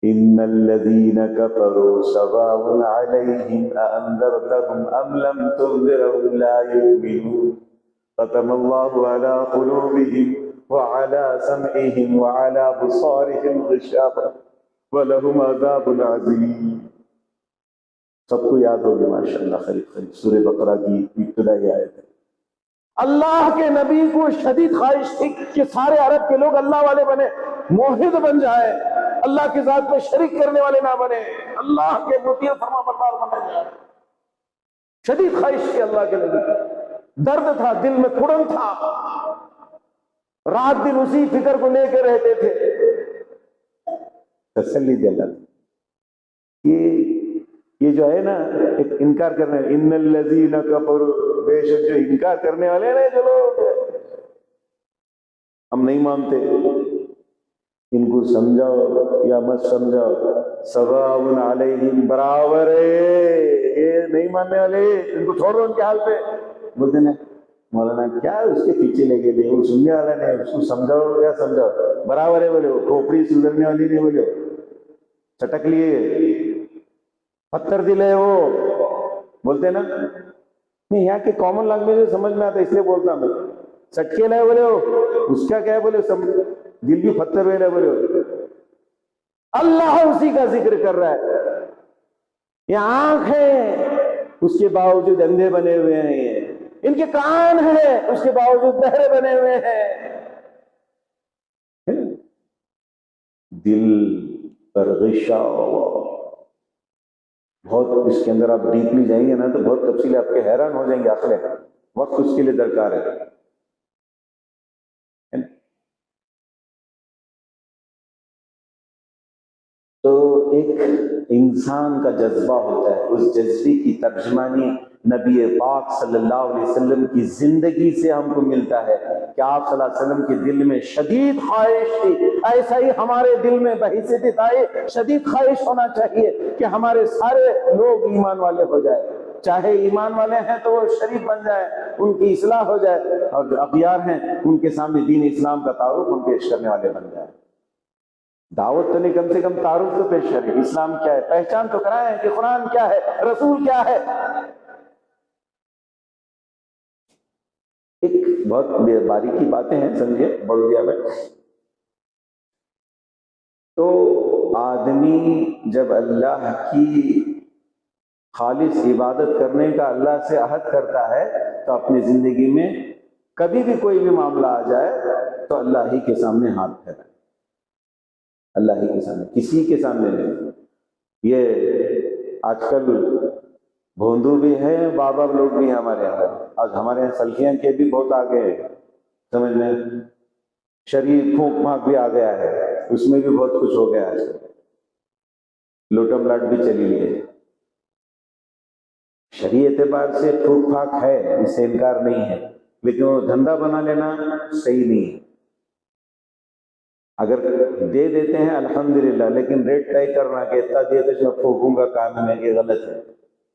ان الذين كفروا سواء عليهم أأنذرتهم ام لم تنذرهم لا يؤمنون ختم الله على قلوبهم وعلى سمعهم وعلى بصارهم غشاوة ولهم عذاب عظيم۔ سب کو یاد ہوگی ماشاءاللہ، قریب سورہ بقرہ کی ابتدائی آیت ہے۔ اللہ کے نبی کو شدید خواہش تھی کہ سارے عرب کے لوگ اللہ والے بنے، موحد بن جائے، اللہ کی ذات میں شریک کرنے والے نہ بنے، اللہ کے مطیع فرما بردار بنے جائے، شدید خواہش تھی اللہ کے نبی کی، درد تھا دل میں، کڑن تھا، رات دن اسی فکر کو لے کے رہتے تھے۔ تسلی دے اللہ، یہ جو ہے نا ایک انکار کرنے، ان الذین کفروا، بے شک جو انکار کرنے والے ہیں جو لوگ ہم نہیں مانتے، ان کو سمجھاؤ یا مت سمجھاؤ، سواء علیہم، برابر ہے، یہ نہیں ماننے والے ان کو چھوڑ دو ان کے حال پہ، بولتے ہیں مولانا کیا اس کے پیچھے لے کے دے، وہ سننے والا نہیں، اس کو سمجھاؤ یا سمجھاؤ، برابر ہے بولے، وہ کھوپڑی سدھرنے والی نہیں بولے، چٹک لیے پتھر دل ہے وہ، بولتے ہیں نا، نہیں یہاں کی کامن لینگویج سمجھ میں آتا ہے اس لیے بولتا ہوں میں، چٹکے لائے بولے ہو، اس کا کیا ہے بولے، دل بھی پتھر ہوئے لائے بولے ہو، اللہ اسی کا ذکر کر رہا ہے، یہ آنکھ ہے اس کے باوجود اندھے بنے ہوئے ہیں، یہ ان کے کان ہیں اس کے باوجود بہرے بنے ہوئے ہیں، دل پر غشاوہ، بہت اس کے اندر آپ ڈیپلی جائیں گے نا تو بہت تفصیل آپ کے حیران ہو جائیں گے، عقل ہے، وقت اس کے لیے درکار ہے۔ تو ایک انسان کا جذبہ ہوتا ہے، اس جذبے کی ترجمانی نبی پاک صلی اللہ علیہ وسلم کی زندگی سے ہم کو ملتا ہے کہ آپ صلی اللہ علیہ وسلم کے دل میں شدید خواہش تھی، ایسا ہی ہمارے دل میں بحیثیت دائی شدید خواہش ہونا چاہیے کہ ہمارے سارے لوگ ایمان والے ہو جائے، چاہے ایمان والے ہیں تو وہ شریف بن جائے، ان کی اصلاح ہو جائے، اور جو اغیار ہیں ان کے سامنے دین اسلام کا تعارف ہم پیش کرنے والے بن جائیں۔ دعوت تو نہیں، کم سے کم تعارف تو پیش کریں، اسلام کیا ہے، پہچان تو کرائیں کہ قرآن کیا ہے، رسول کیا ہے۔ ایک بہت باریکی باتیں ہیں، سمجھے، بڑھ گیا میں، تو آدمی جب اللہ کی خالص عبادت کرنے کا اللہ سے عہد کرتا ہے تو اپنی زندگی میں کبھی بھی کوئی بھی معاملہ آ جائے تو اللہ ہی کے سامنے ہاتھ پھیلائے، اللہ ہی کے سامنے، کسی کے سامنے نہیں۔ یہ آج کل بھوندو بھی ہیں، بابا لوگ بھی ہیں ہمارے یہاں، آج ہمارے یہاں سلفیاں کے بھی بہت آگے ہیں، سمجھ میں، شریف پھونک پھانک بھی آ گیا ہے، اس میں بھی بہت کچھ ہو گیا ہے، لوٹم لاٹ بھی چلی لیے، شرعی اعتبار سے پھونک پھانک ہے، اس سے انکار نہیں ہے، لیکن وہ دھندا بنا لینا صحیح نہیں ہے۔ اگر دے دیتے ہیں الحمدللہ، لیکن ریٹ طے کرنا کہ اتنا دیا تو میں پھونکوں گا کان میں، یہ غلط ہے،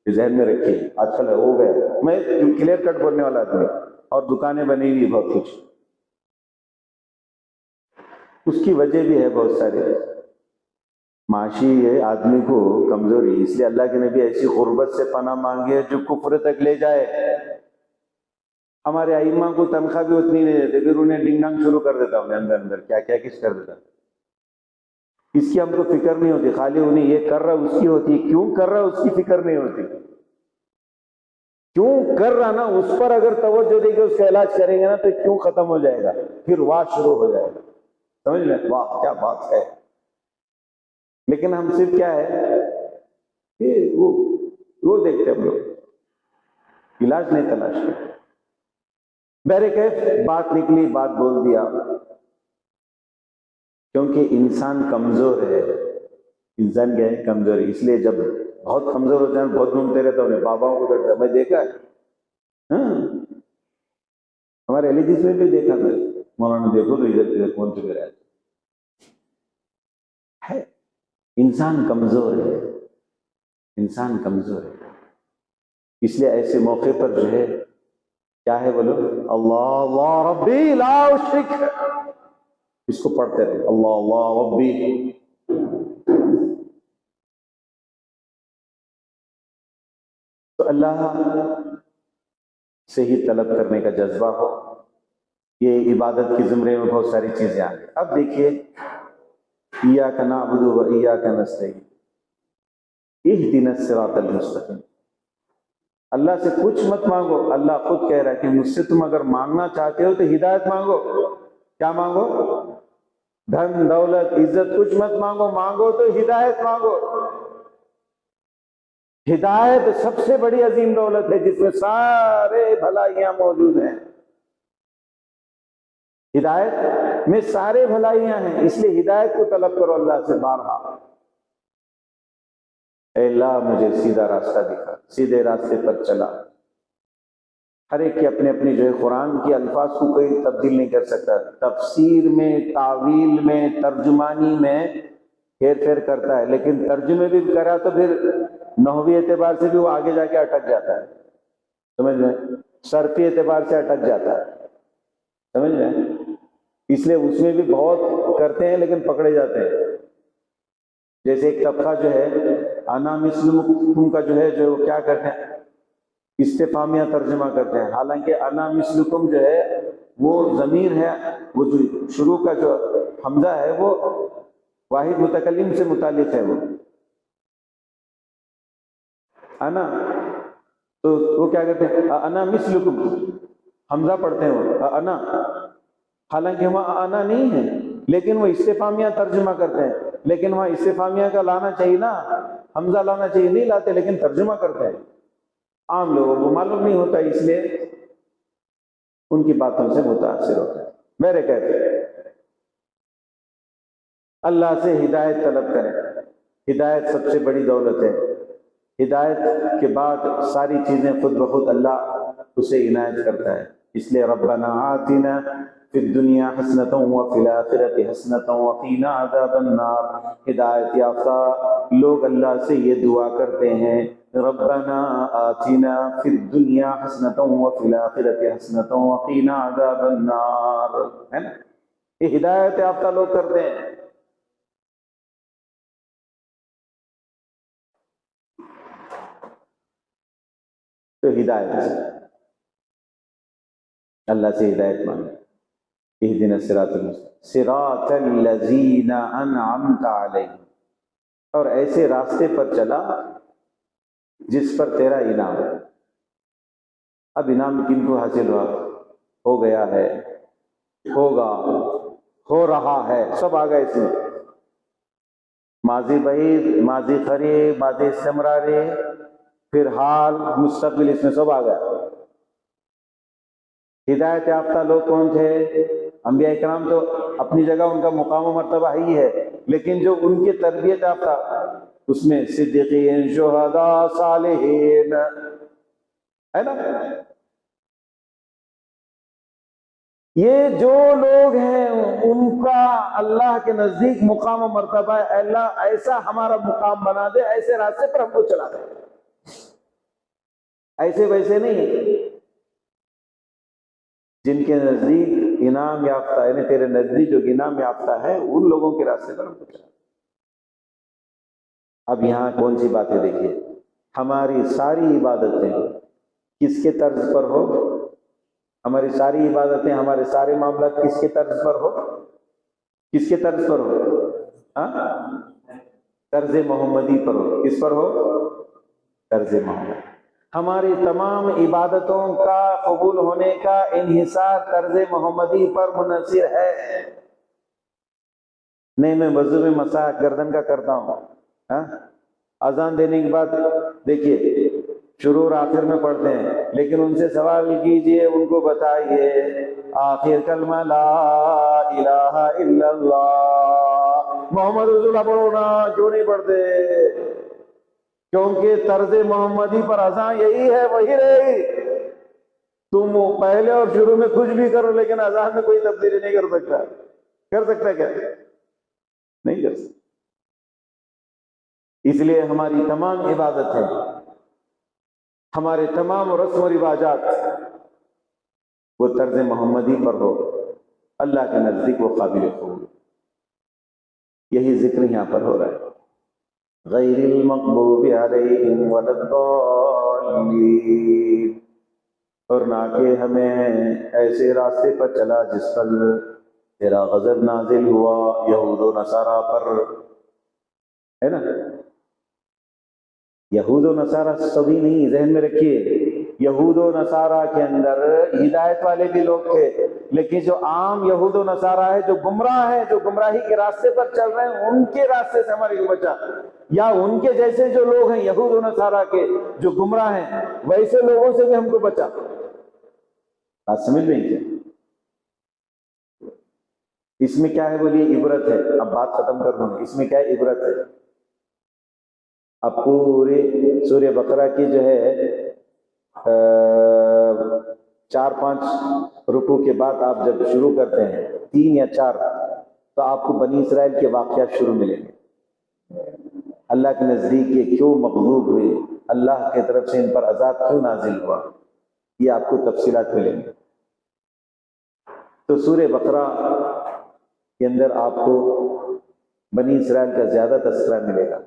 یہ ذہن میں رکھیے۔ آج کل ہو گیا، میں کلیئر کٹ بولنے والا آدمی، اور دکانیں بنی ہوئی بہت کچھ، اس کی وجہ بھی ہے بہت ساری، معاشی آدمی کو کمزوری، اس لیے اللہ کے نبی ایسی غربت سے پناہ مانگی ہے جو کفر تک لے جائے۔ ہمارے ائمہ کو تنخواہ بھی اتنی نہیں دیتے، پھر انہیں ڈنگ ڈانگ شروع کر دیتا انہیں اندر اندر کیا کیا کچھ کر دیتا، اس کی ہم کو فکر نہیں ہوتی، خالی انہیں یہ کر رہا اس کی ہوتی، کیوں کر رہا اس کی فکر نہیں ہوتی، کیوں کر رہا نا اس پر اگر توجہ دے کے اس کا علاج کریں گے نا تو کیوں ختم ہو جائے گا، پھر واہ شروع ہو جائے گا، سمجھ لیں، واہ کیا بات ہے۔ لیکن ہم صرف کیا ہے کہ وہ دیکھتے ہم لوگ، علاج نہیں تلاش کرتے۔ بہرکیف بات نکلی، بات بول دیا، کیونکہ انسان کمزور ہے، انسان کیا ہے کمزور ہے، اس لیے جب بہت کمزور ہوتے ہیں بہت ڈھونڈتے رہتا ہوں، باباؤں کو ڈرتا میں دیکھا ہے، ہاں ہمارے علی جس میں بھی دیکھا تھا، مولانا دیکھو تو ادھر کون چکے رہتے ہے، انسان کمزور ہے، انسان کمزور ہے، اس لیے ایسے موقع پر جو ہے کیا ہے بولو، اللہ اللہ ربی لا اشرک، اس کو پڑھتے رہے، اللہ اللہ ربی۔ تو اللہ سے ہی طلب کرنے کا جذبہ ہو، یہ عبادت کی زمرے میں بہت ساری چیزیں آ گئی۔ اب دیکھیے، ایاک نعبد و ایاک نستعین، اہدنا الصراط المستقیم، اللہ سے کچھ مت مانگو، اللہ خود کہہ رہا ہے کہ مجھ سے تم اگر مانگنا چاہتے ہو تو ہدایت مانگو، کیا مانگو؟ دھن دولت عزت کچھ مت مانگو، مانگو تو ہدایت مانگو۔ ہدایت سب سے بڑی عظیم دولت ہے جس میں سارے بھلائیاں موجود ہیں، ہدایت میں سارے بھلائیاں ہیں، اس لیے ہدایت کو طلب کرو اللہ سے بارہا، اے اللہ مجھے سیدھا راستہ دکھا، سیدھے راستے پر چلا۔ ہر ایک کے اپنے اپنے جو ہے قرآن کے الفاظ کو کوئی تبدیل نہیں کر سکتا، تفسیر میں، تعویل میں، ترجمانی میں ہیر پھیر کرتا ہے، لیکن ترجمے بھی کرا تو پھر نحوی اعتبار سے بھی وہ آگے جا کے اٹک جاتا ہے، سمجھ میں، صرفی اعتبار سے اٹک جاتا ہے، سمجھ میں، اس لیے اس میں بھی بہت کرتے ہیں لیکن پکڑے جاتے ہیں۔ جیسے ایک طبقہ جو ہے انا مثلکم کا جو ہے جو کیا کرتے ہیں استفہامیہ ترجمہ کرتے ہیں، حالانکہ انا مثلکم جو ہے وہ ضمیر ہے، وہ جو شروع کا جو حمزہ ہے وہ واحد متکلم سے متعلق ہے، وہ انا، تو وہ کیا کہتے ہیں انا مثلکم، حمزہ پڑھتے ہیں وہ انا، حالانکہ وہاں انا نہیں ہے لیکن وہ استفہامیہ ترجمہ کرتے ہیں، لیکن وہاں استفہامیہ کا لانا چاہیے نا، حمزہ لانا چاہیے، نہیں لاتے لیکن ترجمہ کرتے ہیں، عام لوگوں کو معلوم نہیں ہوتا، اس لیے ان کی باتوں سے متاثر ہوتا ہے۔ میرے کہتے ہیں اللہ سے ہدایت طلب کریں، ہدایت سب سے بڑی دولت ہے، ہدایت کے بعد ساری چیزیں خود بخود اللہ اسے عنایت کرتا ہے، اس لیے ربنا آتنا فی الدنیا حسنۃ وفی الآخرۃ حسنۃ وقینا عذاب النار، ہدایت یافتہ لوگ اللہ سے یہ دعا کرتے ہیں ربنا آتنا فی الدنیا حسنۃ وفی الآخرۃ حسنۃ وقینا عذاب النار، ہے نا، یہ ہدایت یافتہ لوگ کرتے ہیں۔ تو ہدایت، اللہ سے ہدایت مانگے، اہدنا الصراط المستقیم صراط الذین انعمت علیہم، اور ایسے راستے پر چلا جس پر تیرا انعام ہے۔ اب انعام کن کو حاصل ہوا؟ ہو گیا ہے، ہوگا، ہو رہا ہے، سب آ گئے اس میں، ماضی بعید، ماضی قریب، ماضی استمراری، پھر حال، مستقبل، اس میں سب آ گیا۔ ہدایت یافتہ لوگ کون تھے؟ انبیاء کرام تو اپنی جگہ ان کا مقام و مرتبہ ہی ہے، لیکن جو ان کی تربیت یافتہ، اس میں صدیقین، شہداء، صالحین، ہے نا، یہ جو لوگ ہیں ان کا اللہ کے نزدیک مقام و مرتبہ ہے، اللہ ایسا ہمارا مقام بنا دے، ایسے راستے پر ہم کو چلا دے، ایسے ویسے نہیں، جن کے نزدیک انعام یافتہ یعنی تیرے نزدیک جو انعام یافتہ ہے ان لوگوں کے راستے پر ہم کو چلا۔ اب یہاں کون سی باتیں دیکھیے، ہماری ساری عبادتیں کس کے طرز پر ہو، ہماری ساری عبادتیں ہمارے سارے معاملات کس کے طرز پر ہو، کس کے طرز پر ہو؟ ہاں، طرز محمدی پر ہو۔ کس پر ہو؟ طرز محمدی۔ ہماری تمام عبادتوں کا قبول ہونے کا انحصار طرز محمدی پر منحصر ہے۔ نہیں میں وضو میں مسح گردن کا کرتا ہوں، ہاں، اذان دینے کے بعد دیکھیے شروع اور آخر میں پڑھتے ہیں، لیکن ان سے سوال کیجئے، ان کو بتائیے آخر کلمہ لا الہ الا اللہ محمد رسول اللہ پڑھو نا، کیوں نہیں پڑھتے؟ کیونکہ طرز محمدی پر اذان یہی ہے، وہی رہے گی۔ تم پہلے اور شروع میں کچھ بھی کرو لیکن اذان میں کوئی تبدیلی نہیں کر سکتا۔ کر سکتا کیا؟ نہیں کر سکتا۔ اس لیے ہماری تمام عبادتیں، ہمارے تمام رسم و رواجات وہ طرز محمدی پر ہو، اللہ کے نزدیک وہ قابل قبول۔ یہی ذکر یہاں پر ہو رہا ہے، غیر المغضوب علیہم ولا الضالین، اور نہ کہ ہمیں ایسے راستے پر چلا جس پر تیرا غضب نازل ہوا یہود و نصارہ پر، ہے نا؟ یہود و نصارہ سبھی نہیں، ذہن میں رکھیے، یہود و نصارہ کے اندر ہدایت والے بھی لوگ تھے، لیکن جو عام یہود و نصارہ ہے، جو گمراہ ہیں، جو گمراہی کے راستے پر چل رہے ہیں، ان کے راستے سے ہمارے کو بچا، یا ان کے جیسے جو لوگ ہیں یہود و نصارہ کے جو گمراہ ہیں ویسے لوگوں سے بھی ہم کو بچا۔ بات سمجھ میں کیا؟ اس میں کیا ہے بولیے؟ عبرت ہے۔ اب بات ختم کر دوں، اس میں کیا ہے؟ عبرت ہے۔ اب پوری سورہ بقرہ کی جو ہے 4-5 رکوع کے بعد آپ جب شروع کرتے ہیں 3 یا 4، تو آپ کو بنی اسرائیل کے واقعات شروع ملیں گے۔ اللہ کے نزدیک یہ کیوں مغلوب ہوئے، اللہ کی طرف سے ان پر عذاب کیوں نازل ہوا، یہ آپ کو تفصیلات ملیں گے۔ تو سورہ بقرہ کے اندر آپ کو بنی اسرائیل کا زیادہ تذکرہ ملے گا۔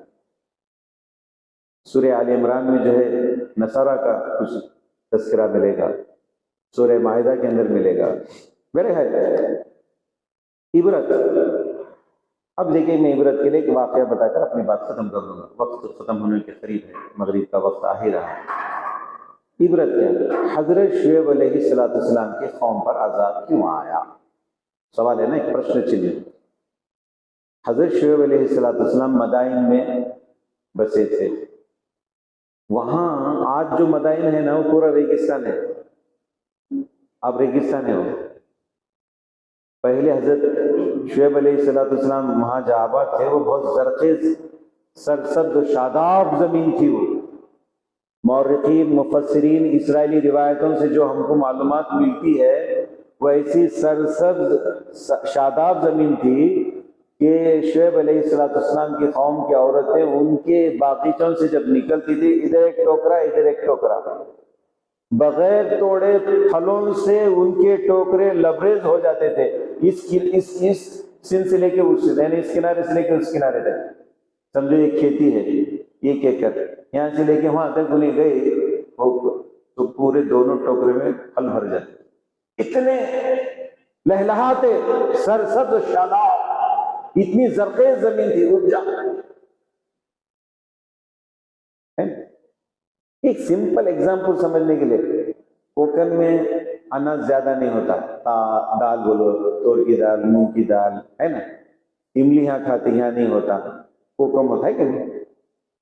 سورہ آل عمران میں جو ہے نصارہ کا کچھ تذکرہ ملے گا، سورہ مائدہ کے اندر ملے گا۔ میرے ہے عبرت۔ اب دیکھیں میں عبرت کے لیے ایک واقعہ بتا کر اپنی بات ختم کر دوں گا، وقت ختم ہونے کے قریب ہے، مغرب کا وقت آ ہی رہا ہے۔ عبرت کیا ہے؟ حضرت شعیب علیہ السلام کے قوم پر عذاب کیوں آیا؟ سوال ہے نا، ایک پرشن چنہ۔ حضرت شعیب علیہ السلام مدائن میں بسے تھے، وہاں آج جو مدائن ہے نا وہ پورا ریگستان ہے، اب ریگستان ہے وہ۔ پہلے حضرت شعیب علیہ السلام وہاں جہاں آباد تھے وہ بہت زرخیز سرسبز و شاداب زمین تھی۔ وہ مورخین مفسرین اسرائیلی روایتوں سے جو ہم کو معلومات ملتی ہے وہ ایسی سرسبز شاداب زمین تھی کہ شعیب علیہ السلام کی قوم کی عورتیں ان کے باغیچوں سے جب نکلتی تھی، ادھر ایک ٹوکرا ادھر ایک ٹوکرا، بغیر توڑے پھلوں سے ان کے ٹوکرے لبریز ہو جاتے تھے، اس سن سے لے کے اس سے، یعنی اس کنارے سے لے کے اس کنارے تک۔ سمجھو ایک کھیتی ہے 1 ایکڑ، یہاں سے لے کے وہاں تک انہیں گئے تو پورے دونوں ٹوکرے میں پھل بھر جاتے، اتنے لہلہاتے سرسبز و شاداب، اتنی زرخیز زمین تھی، اپجا۔ ایک سمپل ایگزامپل سمجھنے کے لیے، کوکن میں اناج زیادہ نہیں ہوتا، دال بولو، تور کی دال، مونگ کی دال، ہے نا، املی یہاں کھاتے، یہاں نہیں ہوتا، کوکم ہوتا ہے کہ نہیں،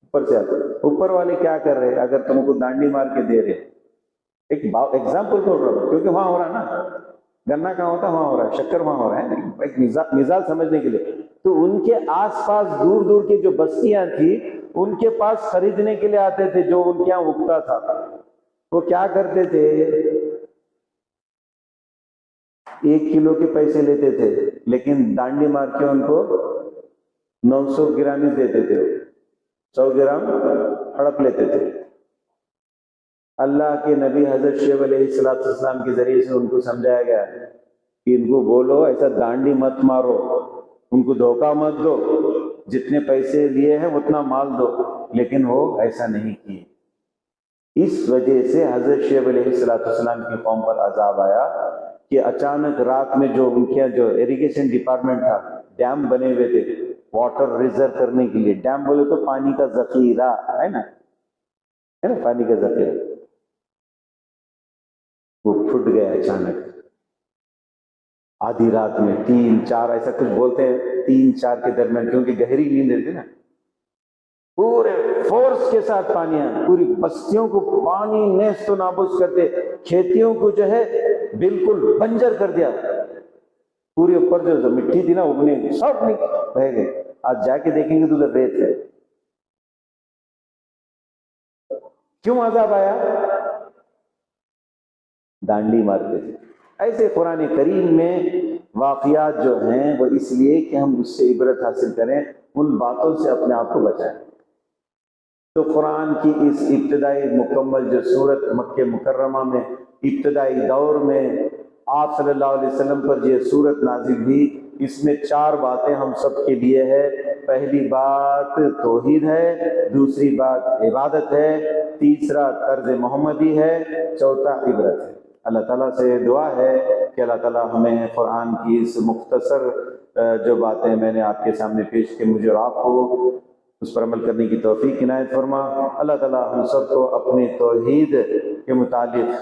اوپر سے آتا۔ اوپر والے کیا کر رہے؟ اگر تم کو ڈانڈی مار کے دے رہے، ایک ایگزامپل بول رہا ہوں کیونکہ وہاں ہو رہا نا، گنا کہاں ہوتا وہاں ہو رہا ہے، شکر وہاں ہو رہا ہے، ایک مثال سمجھنے کے لیے۔ تو ان کے آس پاس دور دور کے جو بستیاں تھی ان کے پاس خریدنے کے لیے آتے تھے، جو ان کے یہاں اگتا تھا۔ وہ کیا کرتے تھے؟ 1 کلو کے پیسے لیتے تھے، لیکن ڈانڈی مار کے ان کو 900 گرام ہی دیتے تھے، 100 گرام ہڑپ لیتے تھے۔ اللہ کے نبی حضرت شعیب علیہ السلام کے ذریعے سے ان کو سمجھایا گیا کہ ان کو بولو ایسا ڈانڈی مت مارو، ان کو دھوکہ مت دو، جتنے پیسے لیے ہیں اتنا مال دو، لیکن وہ ایسا نہیں کیے۔ اس وجہ سے حضرت شعیب علیہ السلام کی قوم پر عذاب آیا کہ اچانک رات میں جو ان کے جو ایریگیشن ڈپارٹمنٹ تھا، ڈیم بنے ہوئے تھے واٹر ریزرو کرنے کے لیے، ڈیم بولے تو پانی کا ذخیرہ ہے نا پانی کا ذخیرہ، وہ پھٹ گیا اچانک آدھی رات میں، 3-4 ایسا کچھ بولتے ہیں 3-4 کے درمیان، کیونکہ گہری نیند رہتی نا، پورے فورس کے ساتھ پانی آیا، پوری بستیوں کو پانی نیست و نابود کرتے، کھیتیوں کو جو ہے بالکل بنجر کر دیا، پوری اوپر جو مٹی تھی نا اگنے سب بہ گئے۔ آج جا کے دیکھیں گے تو ادھر ریت ہے۔ کیوں عذاب آیا؟ ڈانڈی مارتے تھے۔ ایسے قرآن کریم میں واقعات جو ہیں وہ اس لیے کہ ہم اس سے عبرت حاصل کریں، ان باتوں سے اپنے آپ کو بچائیں۔ تو قرآن کی اس ابتدائی مکمل جو سورت مکہ مکرمہ میں ابتدائی دور میں آپ صلی اللہ علیہ وسلم پر یہ سورت نازل ہوئی، اس میں 4 باتیں ہم سب کے لیے ہے۔ پہلی بات توحید ہے، دوسری بات عبادت ہے، تیسرا طرز محمدی ہے، چوتھا عبرت ہے۔ اللہ تعالیٰ سے دعا ہے کہ اللہ تعالیٰ ہمیں قرآن کی اس مختصر جو باتیں میں نے آپ کے سامنے پیش کی، مجھے اور آپ کو اس پر عمل کرنے کی توفیق عنایت فرما۔ اللہ تعالیٰ ہم سب کو اپنے توحید کے متعلق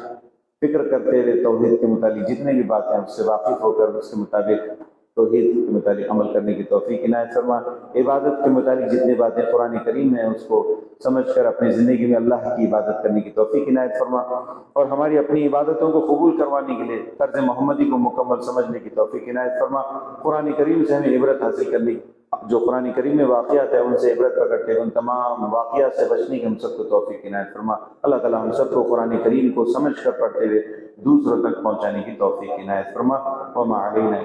فکر کرتے ہوئے، توحید کے متعلق جتنے بھی باتیں اس سے واقف ہو کر اس کے مطابق توحید کے متعلق عمل کرنے کی توفیق عنایت فرما۔ عبادت کے متعلق جتنی باتیں قرآن کریم میں اس کو سمجھ کر اپنی زندگی میں اللہ کی عبادت کرنے کی توفیق عنایت فرما، اور ہماری اپنی عبادتوں کو قبول کروانے کے لیے طرز محمدی کو مکمل سمجھنے کی توفیق عنایت فرما۔ قرآن کریم سے ہمیں عبرت حاصل کرنے، جو قرآن کریم میں واقعات ہیں ان سے عبرت پکڑتے، ان تمام واقعات سے بچنے کی ہم سب کو توفیق عنایت فرما۔ اللہ تعالیٰ ہم سب کو قرآن کریم کو سمجھ کر پڑھتے ہوئے دوسروں تک پہنچانے کی توفیق عنایت فرما۔ وما علینا